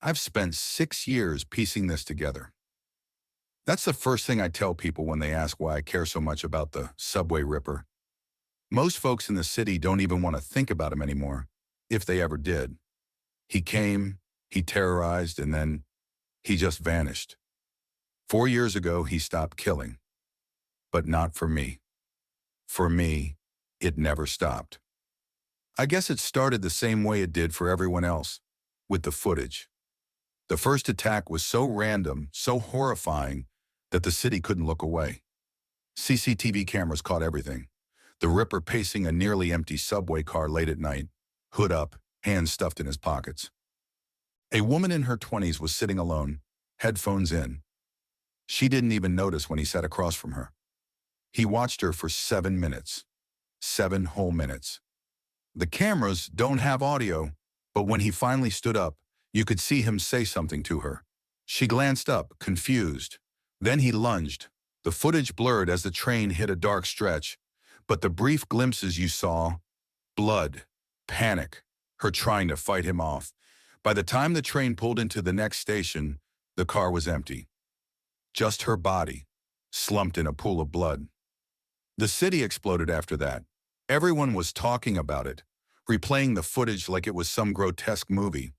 I've spent 6 years piecing this together. That's the first thing I tell people when they ask why I care so much about the Subway Ripper. Most folks in the city don't even want to think about him anymore, if they ever did. He came, he terrorized, and then he just vanished. 4 years ago, he stopped killing. But not for me. For me, it never stopped. I guess it started the same way it did for everyone else, with the footage. The first attack was so random, so horrifying, that the city couldn't look away. CCTV cameras caught everything. The Ripper pacing a nearly empty subway car late at night, hood up, hands stuffed in his pockets. A woman in her 20s was sitting alone, headphones in. She didn't even notice when he sat across from her. He watched her for 7 minutes. 7 whole minutes. The cameras don't have audio, but when he finally stood up, you could see him say something to her. She glanced up, confused. Then he lunged. The footage blurred as the train hit a dark stretch, but the brief glimpses you saw, blood, panic, her trying to fight him off. By the time the train pulled into the next station, the car was empty. Just her body, slumped in a pool of blood. The city exploded after that. Everyone was talking about it, replaying the footage like it was some grotesque movie.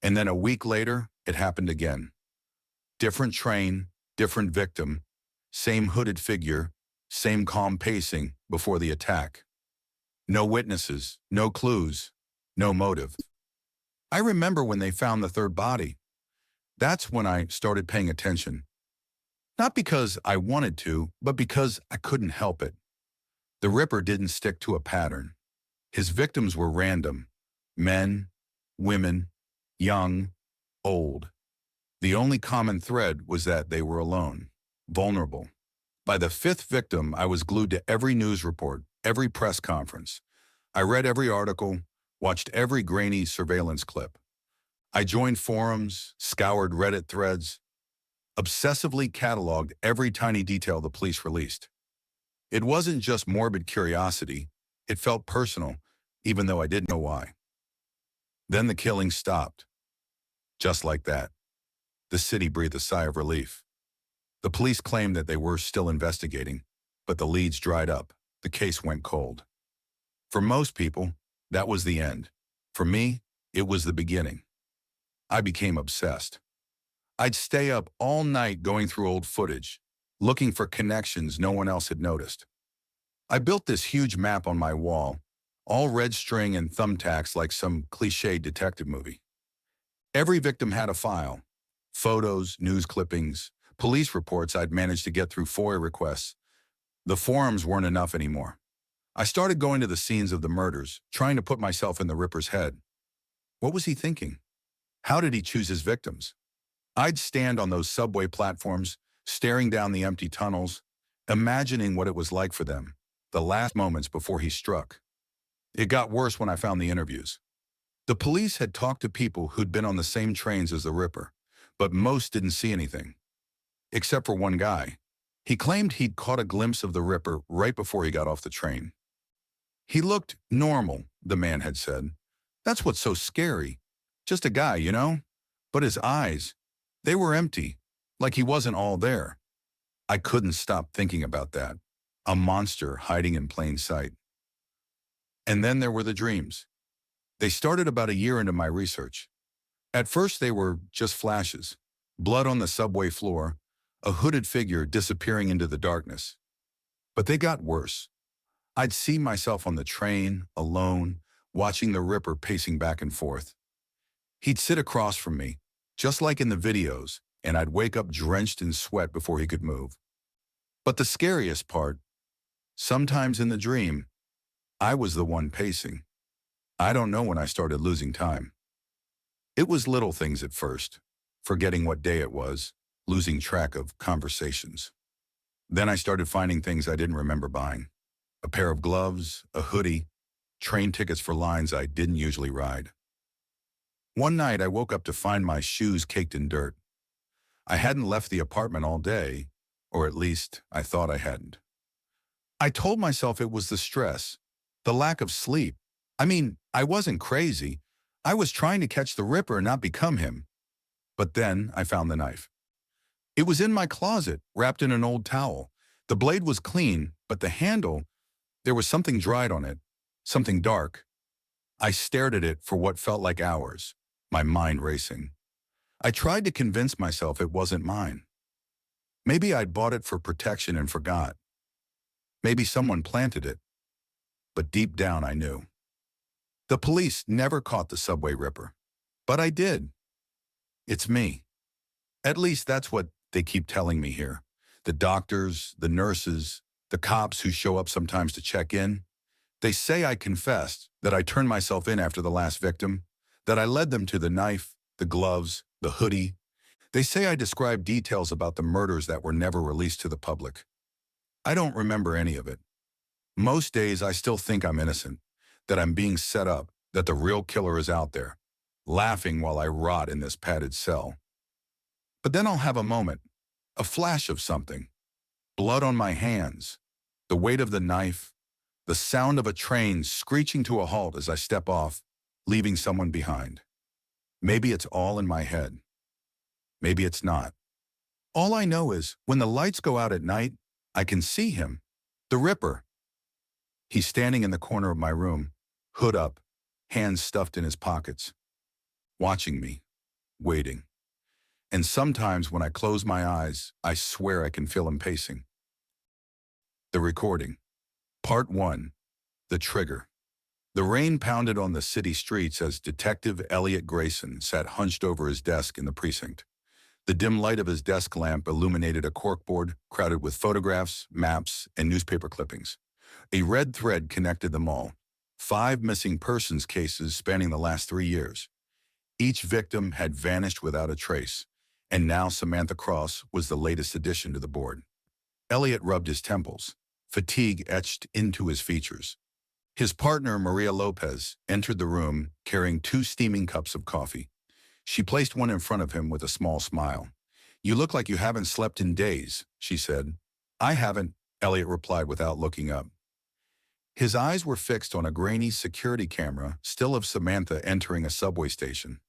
And then a week later, it happened again. Different train, different victim, same hooded figure, same calm pacing before the attack. No witnesses, no clues, no motive. I remember when they found the third body. That's when I started paying attention. Not because I wanted to, but because I couldn't help it. The Ripper didn't stick to a pattern. His victims were random. Men, women, young, old. The only common thread was that they were alone, vulnerable. By the 5th victim, I was glued to every news report, every press conference. I read every article, watched every grainy surveillance clip. I joined forums, scoured Reddit threads, obsessively cataloged every tiny detail the police released. It wasn't just morbid curiosity. It felt personal, even though I didn't know why. Then the killing stopped. Just like that. The city breathed a sigh of relief. The police claimed that they were still investigating, but the leads dried up. The case went cold. For most people, that was the end. For me, it was the beginning. I became obsessed. I'd stay up all night going through old footage, looking for connections no one else had noticed. I built this huge map on my wall, all red string and thumbtacks like some cliched detective movie. Every victim had a file. Photos, news clippings, police reports I'd managed to get through FOIA requests. The forums weren't enough anymore. I started going to the scenes of the murders, trying to put myself in the Ripper's head. What was he thinking? How did he choose his victims? I'd stand on those subway platforms, staring down the empty tunnels, imagining what it was like for them, the last moments before he struck. It got worse when I found the interviews. The police had talked to people who'd been on the same trains as the Ripper, but most didn't see anything. Except for one guy. He claimed he'd caught a glimpse of the Ripper right before he got off the train. He looked normal, the man had said. That's what's so scary. Just a guy, you know? But his eyes, they were empty, like he wasn't all there. I couldn't stop thinking about that. A monster hiding in plain sight. And then there were the dreams. They started about a year into my research. At first they were just flashes. Blood on the subway floor, a hooded figure disappearing into the darkness. But they got worse. I'd see myself on the train, alone, watching the Ripper pacing back and forth. He'd sit across from me, just like in the videos, and I'd wake up drenched in sweat before he could move. But the scariest part, sometimes in the dream, I was the one pacing. I don't know when I started losing time. It was little things at first, forgetting what day it was, losing track of conversations. Then I started finding things I didn't remember buying. A pair of gloves, a hoodie, train tickets for lines I didn't usually ride. One night I woke up to find my shoes caked in dirt. I hadn't left the apartment all day, or at least I thought I hadn't. I told myself it was the stress, the lack of sleep. I mean, I wasn't crazy. I was trying to catch the Ripper and not become him. But then I found the knife. It was in my closet, wrapped in an old towel. The blade was clean, but the handle, there was something dried on it, something dark. I stared at it for what felt like hours, my mind racing. I tried to convince myself it wasn't mine. Maybe I'd bought it for protection and forgot. Maybe someone planted it. But deep down I knew. The police never caught the subway ripper. But I did. It's me. At least that's what they keep telling me here. The doctors, the nurses, the cops who show up sometimes to check in. They say I confessed, that I turned myself in after the last victim, that I led them to the knife, the gloves, the hoodie. They say I described details about the murders that were never released to the public. I don't remember any of it. Most days I still think I'm innocent, that I'm being set up, that the real killer is out there, laughing while I rot in this padded cell. But then I'll have a moment, a flash of something. Blood on my hands, the weight of the knife, the sound of a train screeching to a halt as I step off, leaving someone behind. Maybe it's all in my head. Maybe it's not. All I know is, when the lights go out at night, I can see him, the Ripper. He's standing in the corner of my room, hood up, hands stuffed in his pockets, watching me, waiting. And sometimes when I close my eyes, I swear I can feel him pacing. The recording. Part 1. The trigger. The rain pounded on the city streets as Detective Elliot Grayson sat hunched over his desk in the precinct. The dim light of his desk lamp illuminated a corkboard crowded with photographs, maps, and newspaper clippings. A red thread connected them all. 5 missing persons cases spanning the last 3 years. Each victim had vanished without a trace, and now Samantha Cross was the latest addition to the board. Elliot rubbed his temples, fatigue etched into his features. His partner, Maria Lopez, entered the room carrying 2 steaming cups of coffee. She placed one in front of him with a small smile. "You look like you haven't slept in days," she said. "I haven't," Elliot replied without looking up. His eyes were fixed on a grainy security camera, still of Samantha entering a subway station.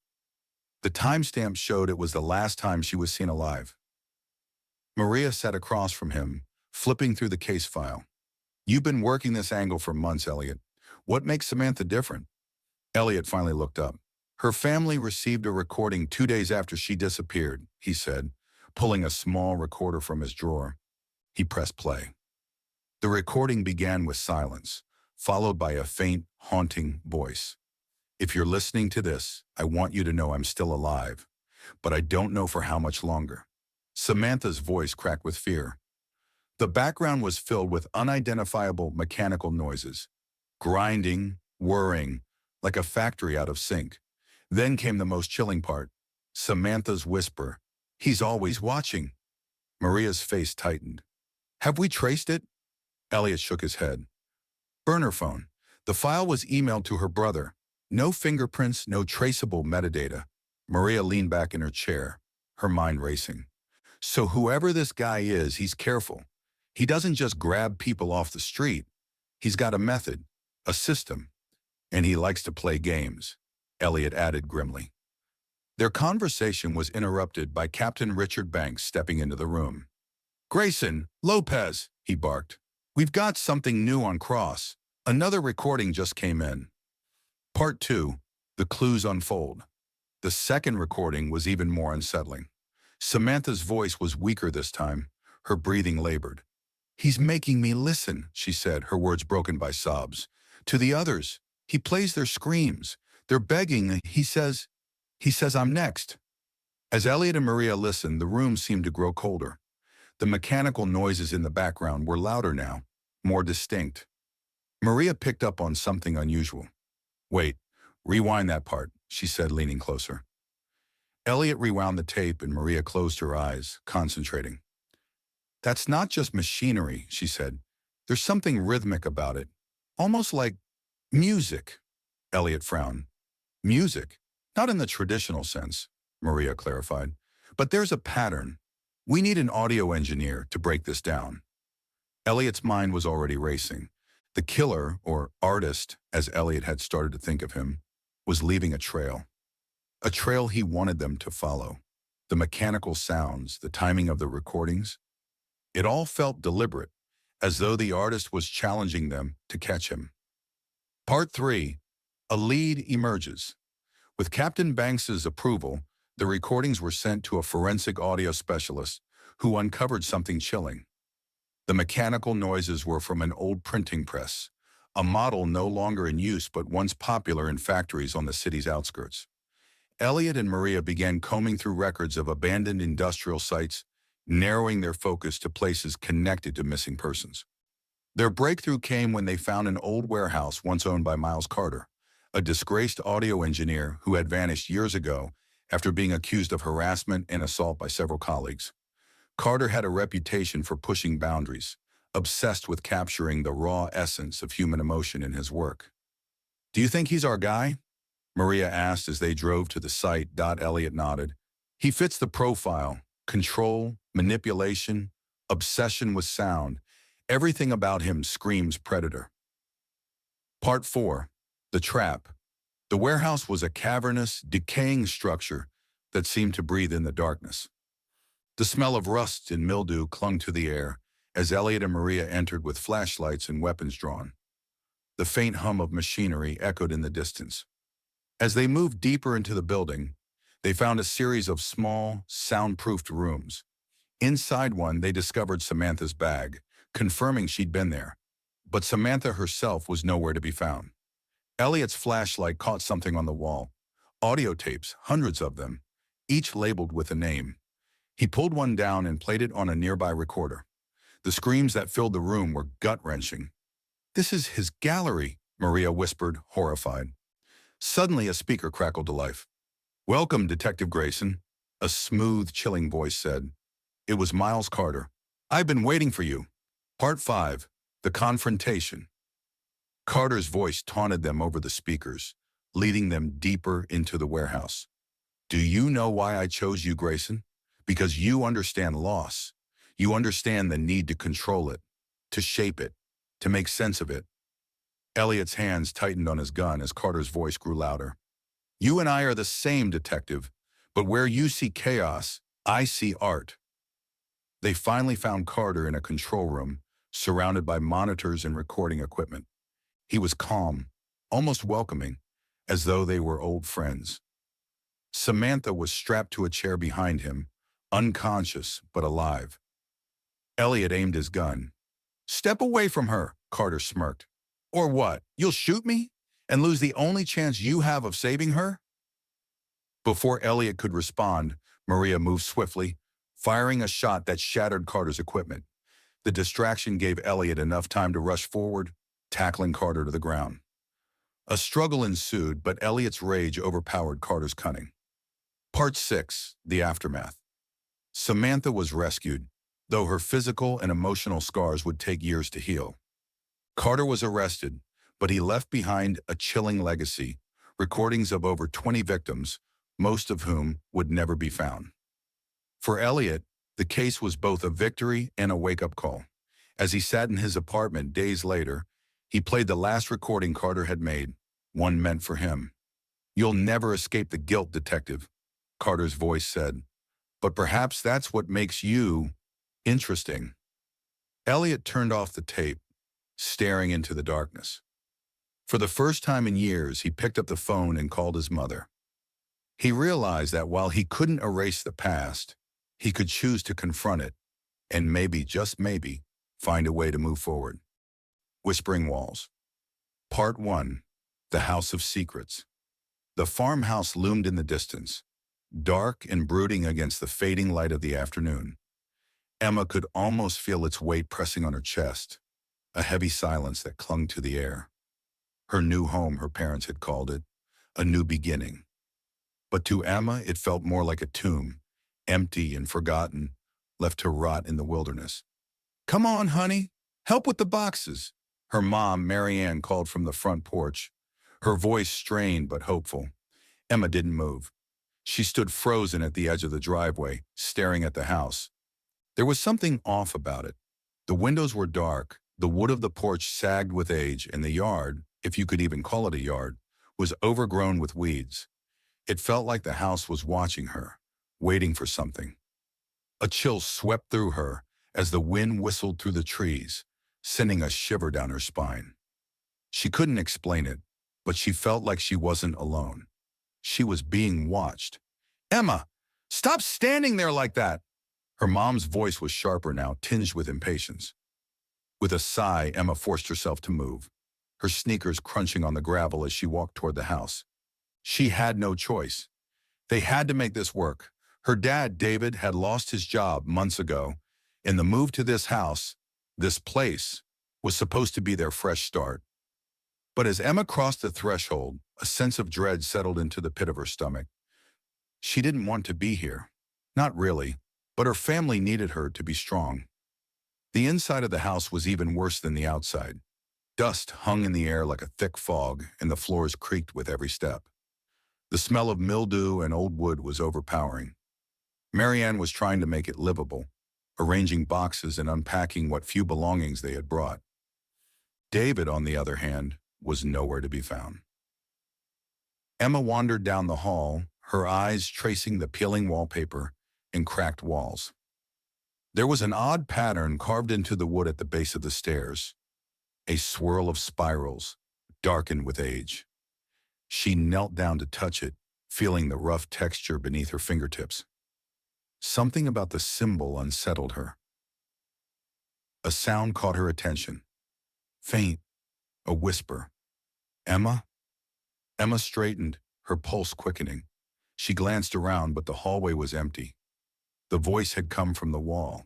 The timestamp showed it was the last time she was seen alive. Maria sat across from him, flipping through the case file. "You've been working this angle for months, Elliot. What makes Samantha different?" Elliot finally looked up. "Her family received a recording 2 days after she disappeared," he said, pulling a small recorder from his drawer. He pressed play. The recording began with silence, followed by a faint, haunting voice. "If you're listening to this, I want you to know I'm still alive, but I don't know for how much longer." Samantha's voice cracked with fear. The background was filled with unidentifiable mechanical noises, grinding, whirring, like a factory out of sync. Then came the most chilling part, Samantha's whisper, "He's always watching." Maria's face tightened. "Have we traced it?" Elliot shook his head. "Burner phone. The file was emailed to her brother. No fingerprints, no traceable metadata." Maria leaned back in her chair, her mind racing. "So whoever this guy is, he's careful. He doesn't just grab people off the street. He's got a method, a system, and he likes to play games," Elliot added grimly. Their conversation was interrupted by Captain Richard Banks stepping into the room. "Grayson, Lopez," he barked. "We've got something new on Cross. Another recording just came in." Part 2. The clues unfold. The second recording was even more unsettling. Samantha's voice was weaker this time, her breathing labored. "He's making me listen," she said, her words broken by sobs. "To the others. He plays their screams. They're begging. He says I'm next." As Elliot and Maria listened, the room seemed to grow colder. The mechanical noises in the background were louder now, more distinct. Maria picked up on something unusual. "Wait, rewind that part," she said, leaning closer. Elliot rewound the tape and Maria closed her eyes, concentrating. "That's not just machinery," she said. "There's something rhythmic about it, almost like music." Elliot frowned. "Music? Not in the traditional sense," Maria clarified. "But there's a pattern. We need an audio engineer to break this down." Elliot's mind was already racing. The killer, or artist, as Elliot had started to think of him, was leaving a trail he wanted them to follow. The mechanical sounds, the timing of the recordings, it all felt deliberate, as though the artist was challenging them to catch him. Part 3. A lead emerges. With Captain Banks's approval, the recordings were sent to a forensic audio specialist who uncovered something chilling. The mechanical noises were from an old printing press, a model no longer in use but once popular in factories on the city's outskirts. Elliot and Maria began combing through records of abandoned industrial sites, narrowing their focus to places connected to missing persons. Their breakthrough came when they found an old warehouse once owned by Miles Carter, a disgraced audio engineer who had vanished years ago after being accused of harassment and assault by several colleagues. Carter had a reputation for pushing boundaries, obsessed with capturing the raw essence of human emotion in his work. "Do you think he's our guy?" Maria asked as they drove to the site. Elliot nodded. "He fits the profile: control, manipulation, obsession with sound. Everything about him screams predator." Part 4. The Trap. The warehouse was a cavernous, decaying structure that seemed to breathe in the darkness. The smell of rust and mildew clung to the air as Elliot and Maria entered with flashlights and weapons drawn. The faint hum of machinery echoed in the distance. As they moved deeper into the building, they found a series of small, soundproofed rooms. Inside one, they discovered Samantha's bag, confirming she'd been there. But Samantha herself was nowhere to be found. Elliot's flashlight caught something on the wall. Audio tapes, hundreds of them, each labeled with a name. He pulled one down and played it on a nearby recorder. The screams that filled the room were gut-wrenching. "This is his gallery," Maria whispered, horrified. Suddenly, a speaker crackled to life. "Welcome, Detective Grayson," a smooth, chilling voice said. It was Miles Carter. "I've been waiting for you." Part 5. The Confrontation. Carter's voice taunted them over the speakers, leading them deeper into the warehouse. "Do you know why I chose you, Grayson? Because you understand loss. You understand the need to control it, to shape it, to make sense of it." Elliot's hands tightened on his gun as Carter's voice grew louder. "You and I are the same, detective, but where you see chaos, I see art." They finally found Carter in a control room, surrounded by monitors and recording equipment. He was calm, almost welcoming, as though they were old friends. Samantha was strapped to a chair behind him, unconscious but alive. Elliot aimed his gun. "Step away from her," Carter smirked. "Or what? You'll shoot me? And lose the only chance you have of saving her?" Before Elliot could respond, Maria moved swiftly, firing a shot that shattered Carter's equipment. The distraction gave Elliot enough time to rush forward, tackling Carter to the ground. A struggle ensued, but Elliot's rage overpowered Carter's cunning. Part 6. The Aftermath. Samantha was rescued, though her physical and emotional scars would take years to heal. Carter was arrested, but he left behind a chilling legacy, recordings of over 20 victims, most of whom would never be found. For Elliot, the case was both a victory and a wake-up call. As he sat in his apartment days later, he played the last recording Carter had made, one meant for him. "You'll never escape the guilt, detective," Carter's voice said. "But perhaps that's what makes you interesting." Elliot turned off the tape, staring into the darkness. For the first time in years, he picked up the phone and called his mother. He realized that while he couldn't erase the past, he could choose to confront it, and maybe, just maybe, find a way to move forward. Whispering Walls. Part 1. The House of Secrets. The farmhouse loomed in the distance, dark and brooding against the fading light of the afternoon. Emma could almost feel its weight pressing on her chest, a heavy silence that clung to the air. Her new home, her parents had called it, a new beginning. But to Emma, it felt more like a tomb, empty and forgotten, left to rot in the wilderness. "Come on, honey, help with the boxes," her mom, Mary Ann, called from the front porch, her voice strained but hopeful. Emma didn't move. She stood frozen at the edge of the driveway, staring at the house. There was something off about it. The windows were dark, the wood of the porch sagged with age, and the yard, if you could even call it a yard, was overgrown with weeds. It felt like the house was watching her, waiting for something. A chill swept through her as the wind whistled through the trees, sending a shiver down her spine. She couldn't explain it, but she felt like she wasn't alone. She was being watched. "Emma, stop standing there like that!" Her mom's voice was sharper now, tinged with impatience. With a sigh, Emma forced herself to move, her sneakers crunching on the gravel as she walked toward the house. She had no choice. They had to make this work. Her dad, David, had lost his job months ago, and the move to this house, this place, was supposed to be their fresh start. But as Emma crossed the threshold, a sense of dread settled into the pit of her stomach. She didn't want to be here. Not really, but her family needed her to be strong. The inside of the house was even worse than the outside. Dust hung in the air like a thick fog, and the floors creaked with every step. The smell of mildew and old wood was overpowering. Marianne was trying to make it livable, arranging boxes and unpacking what few belongings they had brought. David, on the other hand, was nowhere to be found. Emma wandered down the hall, her eyes tracing the peeling wallpaper and cracked walls. There was an odd pattern carved into the wood at the base of the stairs, a swirl of spirals, darkened with age. She knelt down to touch it, feeling the rough texture beneath her fingertips. Something about the symbol unsettled her. A sound caught her attention. Faint, a whisper. "Emma?" Emma straightened, her pulse quickening. She glanced around, but the hallway was empty. The voice had come from the wall.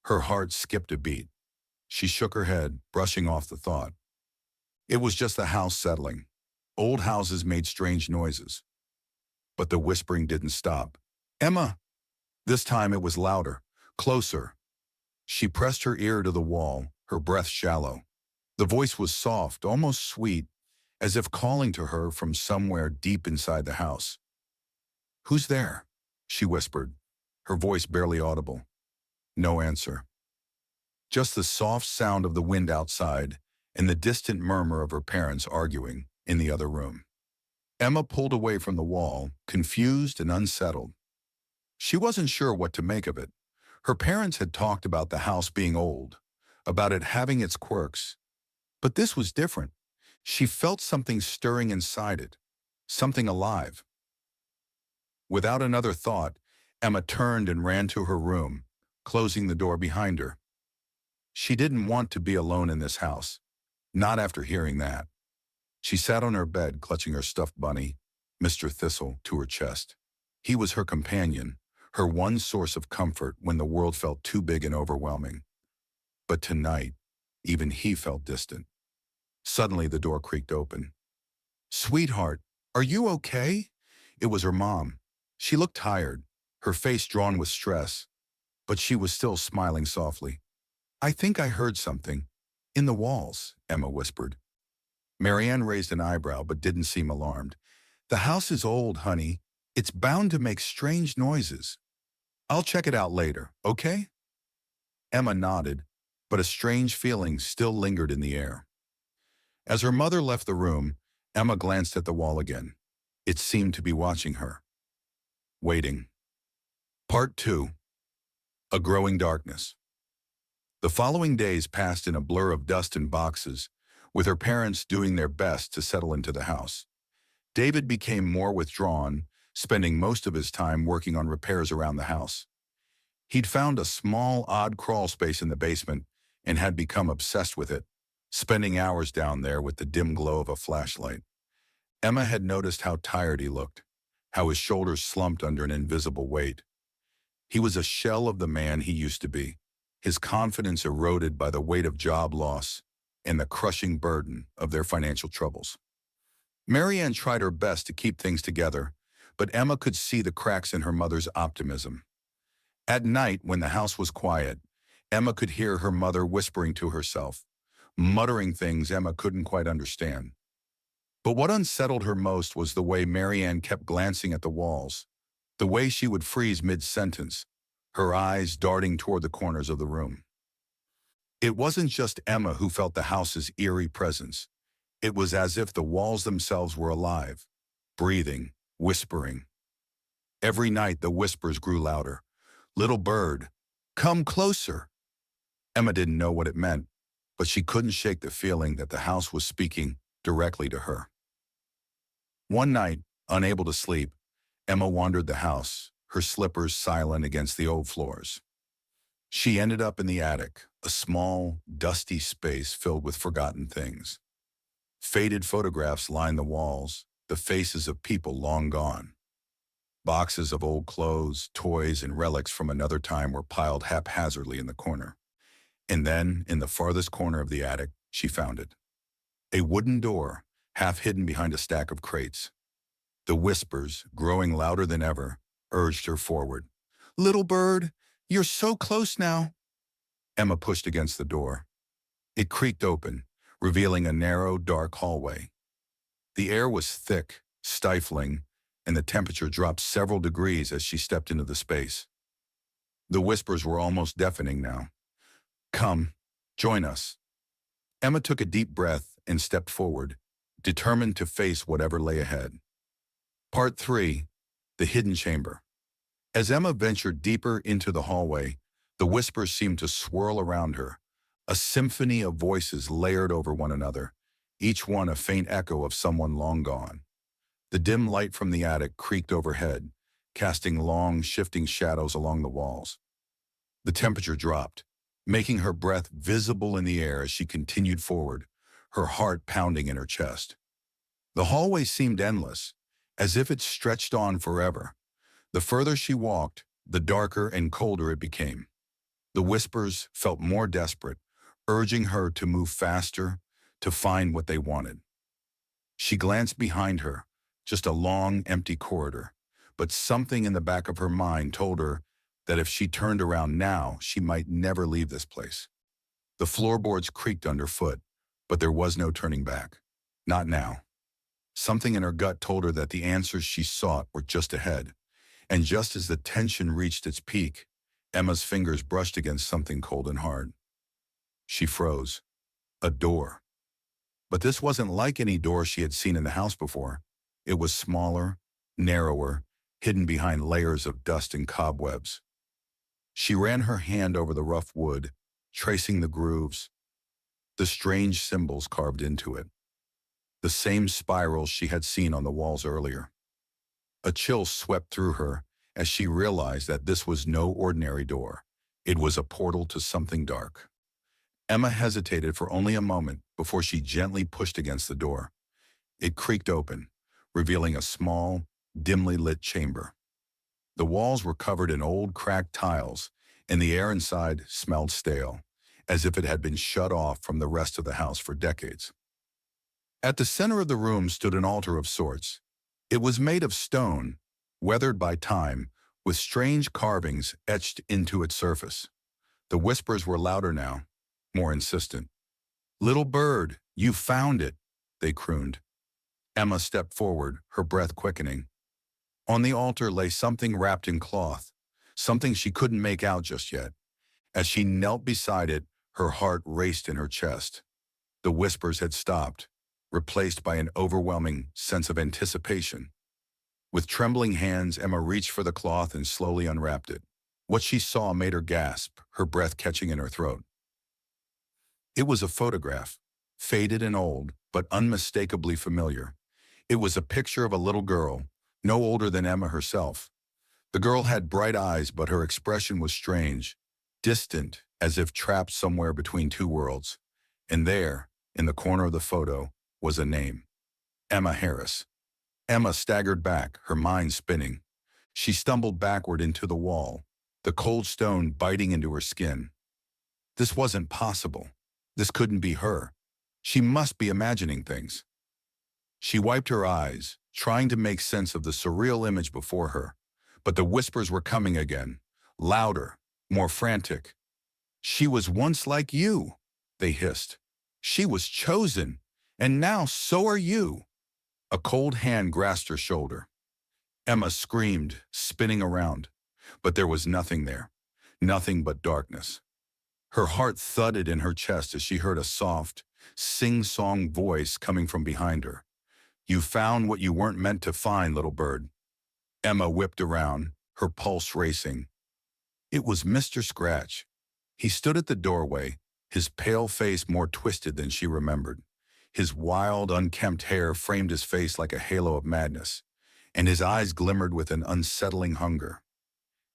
Her heart skipped a beat. She shook her head, brushing off the thought. It was just the house settling. Old houses made strange noises. But the whispering didn't stop. "Emma!" This time it was louder, closer. She pressed her ear to the wall, her breath shallow. The voice was soft, almost sweet, as if calling to her from somewhere deep inside the house. "Who's there?" she whispered, her voice barely audible. No answer. Just the soft sound of the wind outside and the distant murmur of her parents arguing in the other room. Emma pulled away from the wall, confused and unsettled. She wasn't sure what to make of it. Her parents had talked about the house being old, about it having its quirks. But this was different. She felt something stirring inside it, something alive. Without another thought, Emma turned and ran to her room, closing the door behind her. She didn't want to be alone in this house, not after hearing that. She sat on her bed, clutching her stuffed bunny, Mr. Thistle, to her chest. He was her companion, her one source of comfort when the world felt too big and overwhelming. But tonight, even he felt distant. Suddenly, the door creaked open. "Sweetheart, are you okay?" It was her mom. She looked tired, her face drawn with stress, but she was still smiling softly. "I think I heard something. In the walls," Emma whispered. Marianne raised an eyebrow but didn't seem alarmed. "The house is old, honey. It's bound to make strange noises. I'll check it out later, okay?" Emma nodded, but a strange feeling still lingered in the air. As her mother left the room, Emma glanced at the wall again. It seemed to be watching her. Waiting. Part 2. A growing darkness. The following days passed in a blur of dust and boxes, with her parents doing their best to settle into the house. David became more withdrawn, spending most of his time working on repairs around the house. He'd found a small, odd crawl space in the basement and had become obsessed with it, spending hours down there with the dim glow of a flashlight. Emma had noticed how tired he looked, how his shoulders slumped under an invisible weight. He was a shell of the man he used to be, his confidence eroded by the weight of job loss and the crushing burden of their financial troubles. Marianne tried her best to keep things together, but Emma could see the cracks in her mother's optimism. At night, when the house was quiet, Emma could hear her mother whispering to herself, muttering things Emma couldn't quite understand. But what unsettled her most was the way Marianne kept glancing at the walls, the way she would freeze mid-sentence, her eyes darting toward the corners of the room. It wasn't just Emma who felt the house's eerie presence. It was as if the walls themselves were alive, breathing, whispering. Every night the whispers grew louder. "Little bird, come closer." Emma didn't know what it meant, but she couldn't shake the feeling that the house was speaking directly to her. One night, unable to sleep, Emma wandered the house, her slippers silent against the old floors. She ended up in the attic, a small, dusty space filled with forgotten things. Faded photographs lined the walls, the faces of people long gone. Boxes of old clothes, toys, and relics from another time were piled haphazardly in the corner. And then, in the farthest corner of the attic, she found it. A wooden door, half hidden behind a stack of crates. The whispers, growing louder than ever, urged her forward. "Little bird, you're so close now." Emma pushed against the door. It creaked open, revealing a narrow, dark hallway. The air was thick, stifling, and the temperature dropped several degrees as she stepped into the space. The whispers were almost deafening now. "Come, join us." Emma took a deep breath and stepped forward, determined to face whatever lay ahead. Part 3. The Hidden Chamber. As Emma ventured deeper into the hallway, the whispers seemed to swirl around her, a symphony of voices layered over one another, each one a faint echo of someone long gone. The dim light from the attic creaked overhead, casting long, shifting shadows along the walls. The temperature dropped, making her breath visible in the air as she continued forward, her heart pounding in her chest. The hallway seemed endless, as if it stretched on forever. The further she walked, the darker and colder it became. The whispers felt more desperate, urging her to move faster, to find what they wanted. She glanced behind her, just a long, empty corridor, but something in the back of her mind told her that if she turned around now, she might never leave this place. The floorboards creaked underfoot, but there was no turning back. Not now. Something in her gut told her that the answers she sought were just ahead. And just as the tension reached its peak, Emma's fingers brushed against something cold and hard. She froze. A door. But this wasn't like any door she had seen in the house before. It was smaller, narrower, hidden behind layers of dust and cobwebs. She ran her hand over the rough wood, tracing the grooves, the strange symbols carved into it. The same spirals she had seen on the walls earlier. A chill swept through her as she realized that this was no ordinary door. It was a portal to something dark. Emma hesitated for only a moment before she gently pushed against the door. It creaked open, revealing a small, dimly lit chamber. The walls were covered in old, cracked tiles, and the air inside smelled stale, as if it had been shut off from the rest of the house for decades. At the center of the room stood an altar of sorts. It was made of stone, weathered by time, with strange carvings etched into its surface. The whispers were louder now, more insistent. "Little bird, you found it," they crooned. Emma stepped forward, her breath quickening. On the altar lay something wrapped in cloth, something she couldn't make out just yet. As she knelt beside it, her heart raced in her chest. The whispers had stopped, replaced by an overwhelming sense of anticipation. With trembling hands, Emma reached for the cloth and slowly unwrapped it. What she saw made her gasp, her breath catching in her throat. It was a photograph, faded and old, but unmistakably familiar. It was a picture of a little girl, no older than Emma herself. The girl had bright eyes, but her expression was strange, distant, as if trapped somewhere between two worlds. And there, in the corner of the photo, was a name. Emma Harris. Emma staggered back, her mind spinning. She stumbled backward into the wall, the cold stone biting into her skin. This wasn't possible. This couldn't be her. She must be imagining things. She wiped her eyes, trying to make sense of the surreal image before her. But the whispers were coming again, louder, more frantic. "She was once like you," they hissed. "She was chosen, and now so are you." A cold hand grasped her shoulder. Emma screamed, spinning around, but there was nothing there, nothing but darkness. Her heart thudded in her chest as she heard a soft, sing-song voice coming from behind her. "You found what you weren't meant to find, little bird." Emma whipped around, her pulse racing. It was Mr. Scratch. He stood at the doorway, his pale face more twisted than she remembered. His wild, unkempt hair framed his face like a halo of madness, and his eyes glimmered with an unsettling hunger.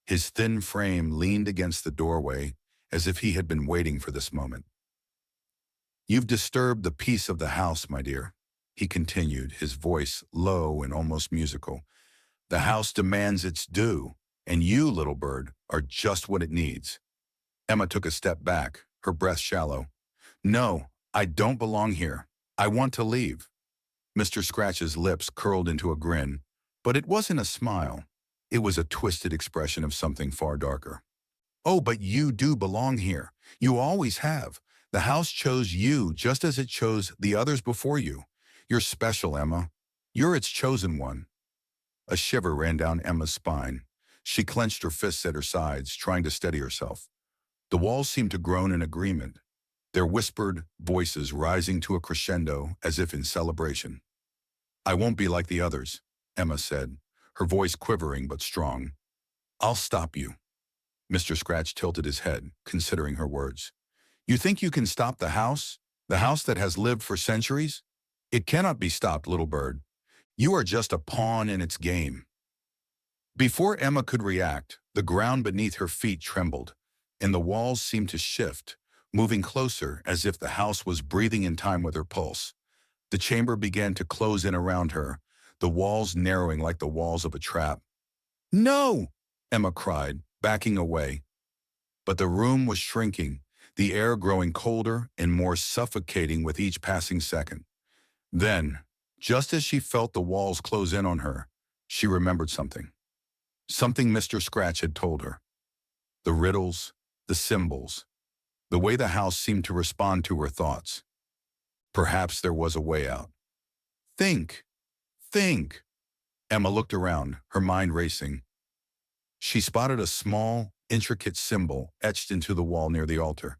His thin frame leaned against the doorway as if he had been waiting for this moment. "You've disturbed the peace of the house, my dear," he continued, his voice low and almost musical. "The house demands its due, and you, little bird, are just what it needs." Emma took a step back, her breath shallow. "No, I don't belong here. I want to leave." Mr. Scratch's lips curled into a grin, but it wasn't a smile. It was a twisted expression of something far darker. "Oh, but you do belong here. You always have. The house chose you just as it chose the others before you. You're special, Emma. You're its chosen one." A shiver ran down Emma's spine. She clenched her fists at her sides, trying to steady herself. The walls seemed to groan in agreement, their whispered voices rising to a crescendo as if in celebration. "I won't be like the others," Emma said, her voice quivering but strong. "I'll stop you." Mr. Scratch tilted his head, considering her words. "You think you can stop the house? The house that has lived for centuries? It cannot be stopped, little bird. You are just a pawn in its game." Before Emma could react, the ground beneath her feet trembled, and the walls seemed to shift, moving closer as if the house was breathing in time with her pulse. The chamber began to close in around her, the walls narrowing like the walls of a trap. "No!" Emma cried, backing away. But the room was shrinking, the air growing colder and more suffocating with each passing second. Then, just as she felt the walls close in on her, she remembered something. Something Mr. Scratch had told her. The riddles, the symbols, the way the house seemed to respond to her thoughts. Perhaps there was a way out. Think! Think! Emma looked around, her mind racing. She spotted a small, intricate symbol etched into the wall near the altar.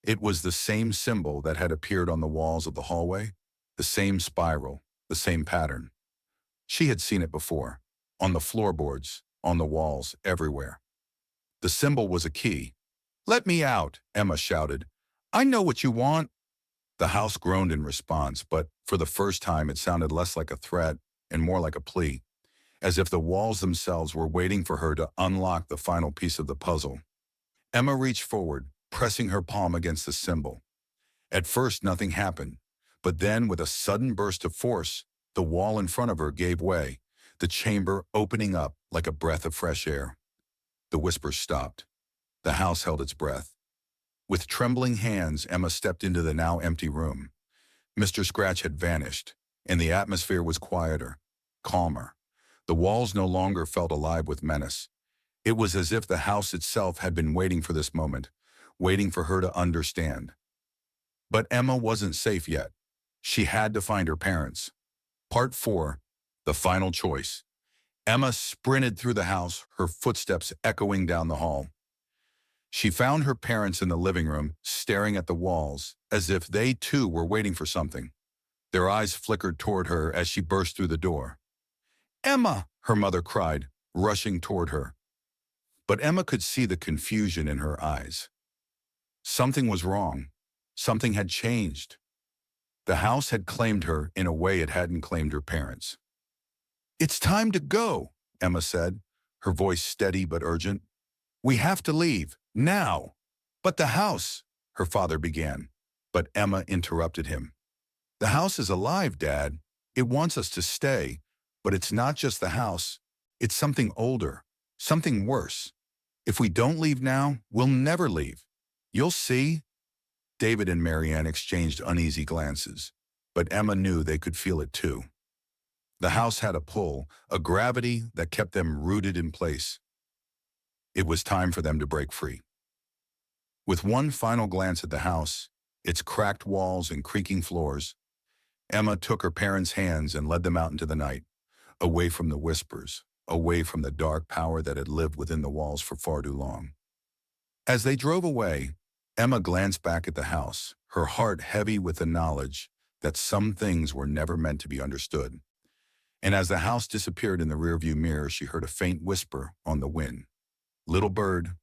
It was the same symbol that had appeared on the walls of the hallway, the same spiral, the same pattern. She had seen it before, on the floorboards, on the walls, everywhere. The symbol was a key. "Let me out," Emma shouted. "I know what you want." The house groaned in response, but for the first time it sounded less like a threat and more like a plea, as if the walls themselves were waiting for her to unlock the final piece of the puzzle. Emma reached forward, pressing her palm against the symbol. At first, nothing happened, but then, with a sudden burst of force, the wall in front of her gave way, the chamber opening up like a breath of fresh air. The whispers stopped. The house held its breath. With trembling hands, Emma stepped into the now empty room. Mr. Scratch had vanished, and the atmosphere was quieter, calmer. The walls no longer felt alive with menace. It was as if the house itself had been waiting for this moment, waiting for her to understand. But Emma wasn't safe yet. She had to find her parents. Part 4, the final choice. Emma sprinted through the house, her footsteps echoing down the hall. She found her parents in the living room, staring at the walls, as if they too were waiting for something. Their eyes flickered toward her as she burst through the door. "Emma!" her mother cried, rushing toward her. But Emma could see the confusion in her eyes. Something was wrong. Something had changed. The house had claimed her in a way it hadn't claimed her parents. "It's time to go," Emma said, her voice steady but urgent. "We have to leave, now." "But the house," her father began, but Emma interrupted him. "The house is alive, Dad. It wants us to stay, but it's not just the house. It's something older, something worse. If we don't leave now, we'll never leave. You'll see." David and Marianne exchanged uneasy glances, but Emma knew they could feel it too. The house had a pull, a gravity that kept them rooted in place. It was time for them to break free. With one final glance at the house, its cracked walls and creaking floors, Emma took her parents' hands and led them out into the night, away from the whispers, away from the dark power that had lived within the walls for far too long. As they drove away, Emma glanced back at the house, her heart heavy with the knowledge that some things were never meant to be understood. And as the house disappeared in the rearview mirror, she heard a faint whisper on the wind. "Little bird,